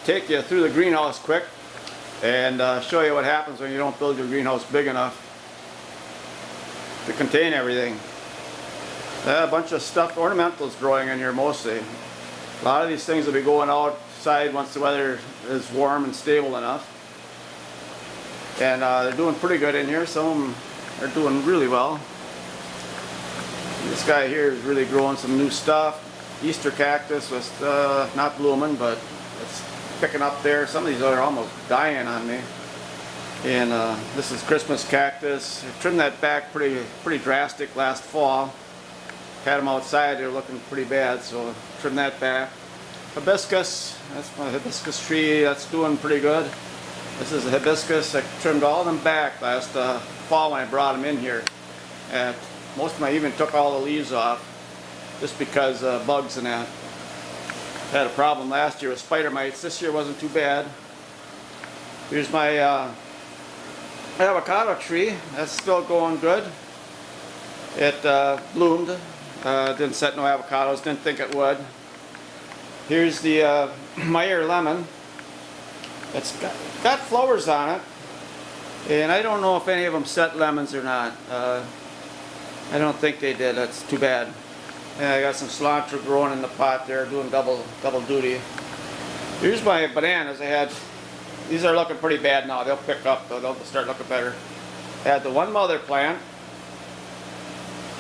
Take you through the greenhouse quick and show you what happens when you don't build your greenhouse big enough to contain everything. A bunch of stuffed ornamentals growing in here mostly. A lot of these things will be going outside once the weather is warm and stable enough. And they're doing pretty good in here. Some of them are doing really well. This guy here is really growing some new stuff. Easter cactus was not blooming, but it's picking up there. Some of these are almost dying on me. And this is Christmas cactus. I trimmed that back pretty drastic last fall. Had them outside, they're looking pretty bad, so trim that back. Hibiscus, that's my hibiscus tree, that's doing pretty good. This is a hibiscus. I trimmed all of them back last fall when I brought them in here. And most of them I even took all the leaves off just because bugs and that. Had a problem last year with spider mites. This year wasn't too bad. Here's my avocado tree. That's still going good. It bloomed. Didn't set no avocados. Didn't think it would. Here's the Meyer lemon. It's got flowers on it, and I don't know if any of them set lemons or not. I don't think they did. That's too bad. And I got some cilantro growing in the pot there, doing double duty. Here's my bananas. These are looking pretty bad now. They'll pick up though. They'll start looking better. I had the one mother plant.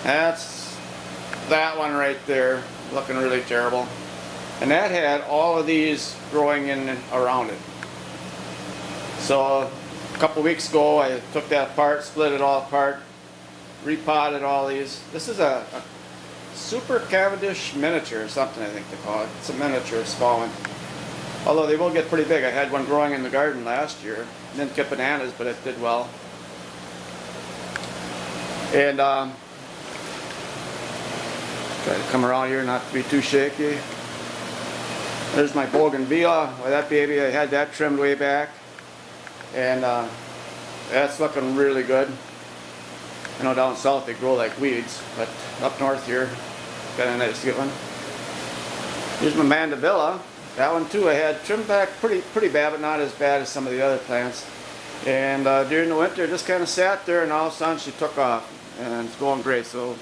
That's that one right there, looking really terrible. And that had all of these growing in and around it. So a couple weeks ago I took that apart, split it all apart, repotted all these. This is a Super Cavendish miniature or something, I think they call it. It's a miniature small one. Although they will get pretty big. I had one growing in the garden last year. Didn't get bananas, but it did well. And try to come around here, not to be too shaky. There's my bougainvillea. Well, that baby, I had that trimmed way back. And that's looking really good. I know down south they grow like weeds, but up north here, got a nice good one. Here's my mandevilla. That one too I had trimmed back pretty bad, but not as bad as some of the other plants. And during the winter, just kind of sat there, and all of a sudden she took off, and it's going great. So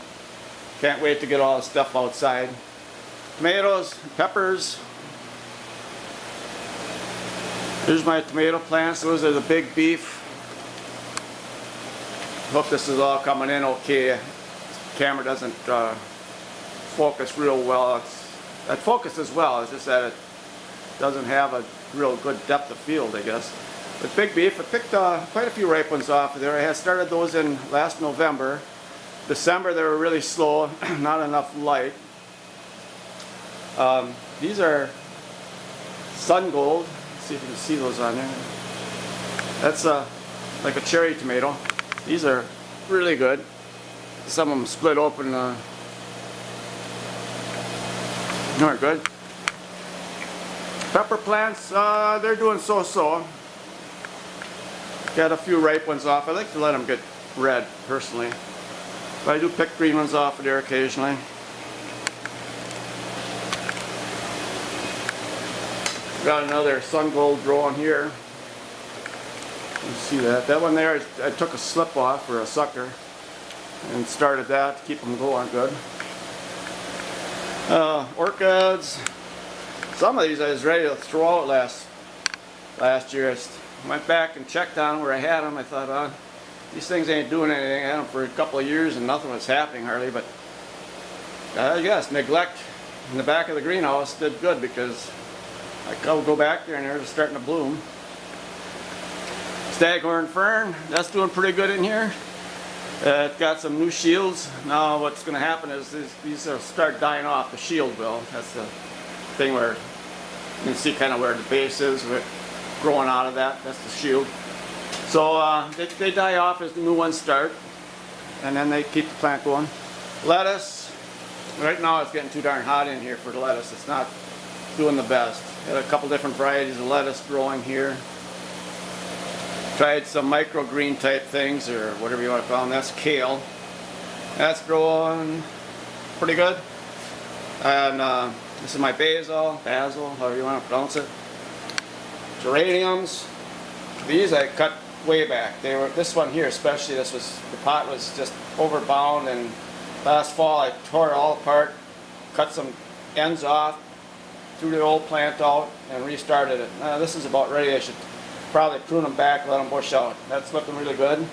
can't wait to get all the stuff outside. Tomatoes, peppers. Here's my tomato plants. Those are the big beef. Hope this is all coming in okay. The camera doesn't focus real well. It focuses well, it's just that it doesn't have a real good depth of field, I guess. But big beef, I picked quite a few ripe ones off of there. I had started those in last November. December they were really slow, not enough light. These are sun gold. Let's see if you can see those on there. That's like a cherry tomato. These are really good. Some of them split open. Aren't good. Pepper plants, they're doing so-so. Got a few ripe ones off. I like to let them get red, personally. But I do pick green ones off of there occasionally. Got another sun gold growing here. You see that? That one there, I took a slip off for a sucker and started that to keep them going good. Orchids. Some of these I was ready to throw out last year. I went back and checked on where I had them. I thought, these things ain't doing anything. I had them for a couple of years and nothing was happening hardly. But yes, neglect in the back of the greenhouse did good, because I could go back there and they're just starting to bloom. Staghorn fern, that's doing pretty good in here. It got some new shields. Now what's going to happen is these will start dying off. The shield will. That's the thing where you can see kind of where the base is growing out of that. That's the shield. So they die off as the new ones start, and then they keep the plant going. Lettuce. Right now it's getting too darn hot in here for the lettuce. It's not doing the best. Got a couple different varieties of lettuce growing here. Tried some microgreen type things, or whatever you want to call them. That's kale. That's growing pretty good. And this is my basil, however you want to pronounce it. geraniums. These I cut way back. They were, this one here especially, the pot was just overbound, and last fall I tore it all apart, cut some ends off, threw the old plant out, and restarted it. This is about ready. I should probably prune them back, let them bush out. That's looking really good.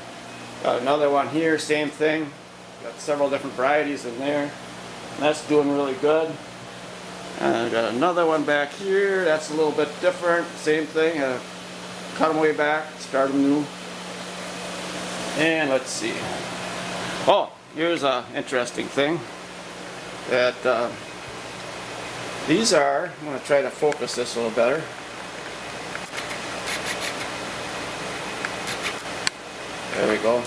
Got another one here, same thing. Got several different varieties in there. That's doing really good. I got another one back here. That's a little bit different. Same thing. Cut them way back, start them new. And let's see. Oh, here's an interesting thing. That these are. I'm going to try to focus this a little better. There we go.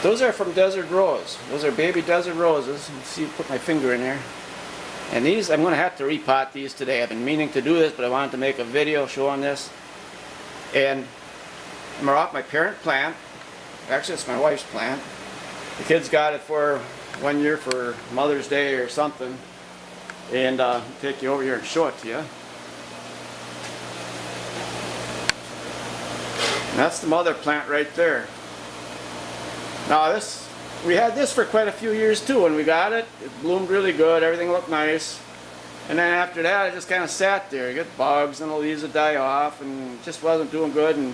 Those are from Desert Rose. Those are baby Desert Roses. Let's see, put my finger in there. And these, I'm going to have to repot these today. I've been meaning to do this, but I wanted to make a video showing this. And I'm off my parent plant. Actually, it's my wife's plant. The kids got it for 1 year for Mother's Day or something. And I'll take you over here and show it to you. And that's the mother plant right there. Now this, we had this for quite a few years too. When we got it, it bloomed really good, everything looked nice. And then after that, it just kind of sat there. You get bugs and the leaves would die off, and it just wasn't doing good. And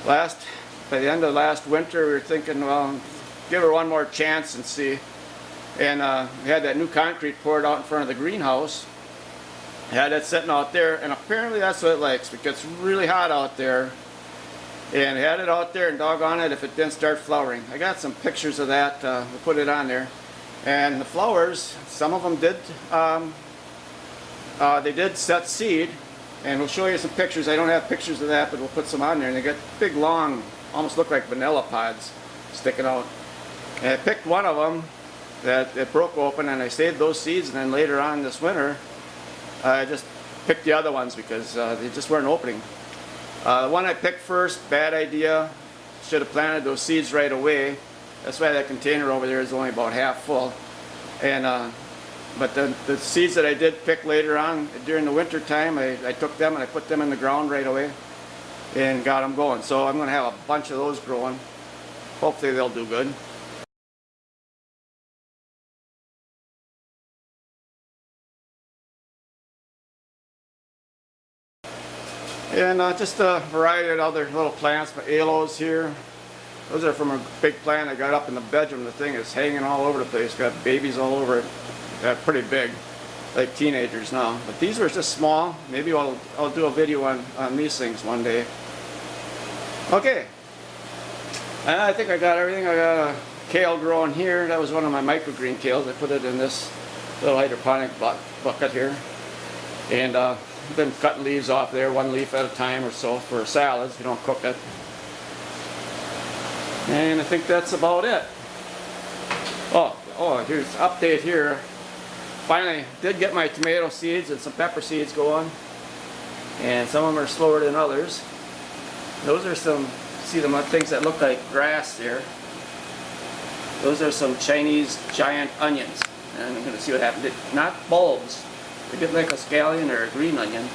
by the end of last winter, we were thinking, well, give her one more chance and see. And we had that new concrete poured out in front of the greenhouse. Had it sitting out there, and apparently that's what it likes. It gets really hot out there. And had it out there, and doggone it if it didn't start flowering. I got some pictures of that. We put it on there. And the flowers, some of them did, they did set seed. And we'll show you some pictures. I don't have pictures of that, but we'll put some on there. And they got big, long, almost look like vanilla pods sticking out. And I picked one of them that it broke open, and I saved those seeds. And then later on this winter, I just picked the other ones because they just weren't opening. The one I picked first, bad idea. Should have planted those seeds right away. That's why that container over there is only about half full. And but the seeds that I did pick later on during the winter time, I took them and I put them in the ground right away and got them going. So I'm going to have a bunch of those growing. Hopefully they'll do good. And just a variety of other little plants, my aloes here. Those are from a big plant I got up in the bedroom. The thing is hanging all over the place. Got babies all over it. They're pretty big, like teenagers now. But these were just small. Maybe I'll do a video on these things one day. Okay. I think I got everything. I got a kale growing here. That was one of my microgreen kales. I put it in this little hydroponic bucket here. And I've been cutting leaves off there, one leaf at a time or so for salads. You don't cook it. And I think that's about it. Oh, here's an update here. Finally did get my tomato seeds and some pepper seeds going. And some of them are slower than others. Those are some, see them things that look like grass there. Those are some Chinese giant onions. And I'm going to see what happens. Not bulbs. They get like a scallion or a green onion.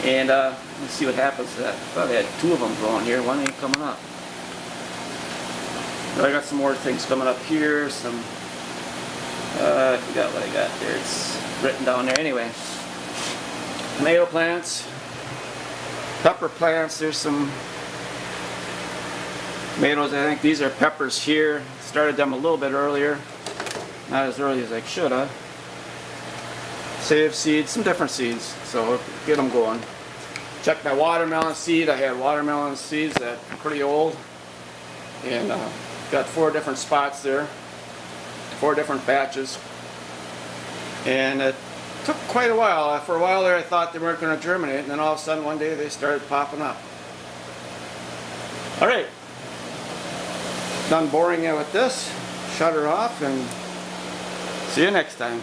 And let's see what happens to that. I thought I had two of them growing here. One ain't coming up. But I got some more things coming up here. Some, I forgot what I got there. It's written down there anyway. Tomato plants. Pepper plants. There's some tomatoes. I think these are peppers here. Started them a little bit earlier. Not as early as I should have. Save seeds, some different seeds, so get them going. Check my watermelon seed. I had watermelon seeds that are pretty old, and got 4 different spots there, 4 different batches, and it took quite a while. For a while there I thought they weren't going to germinate, and then all of a sudden one day they started popping up. Alright, done boring you with this. Shut her off and see you next time.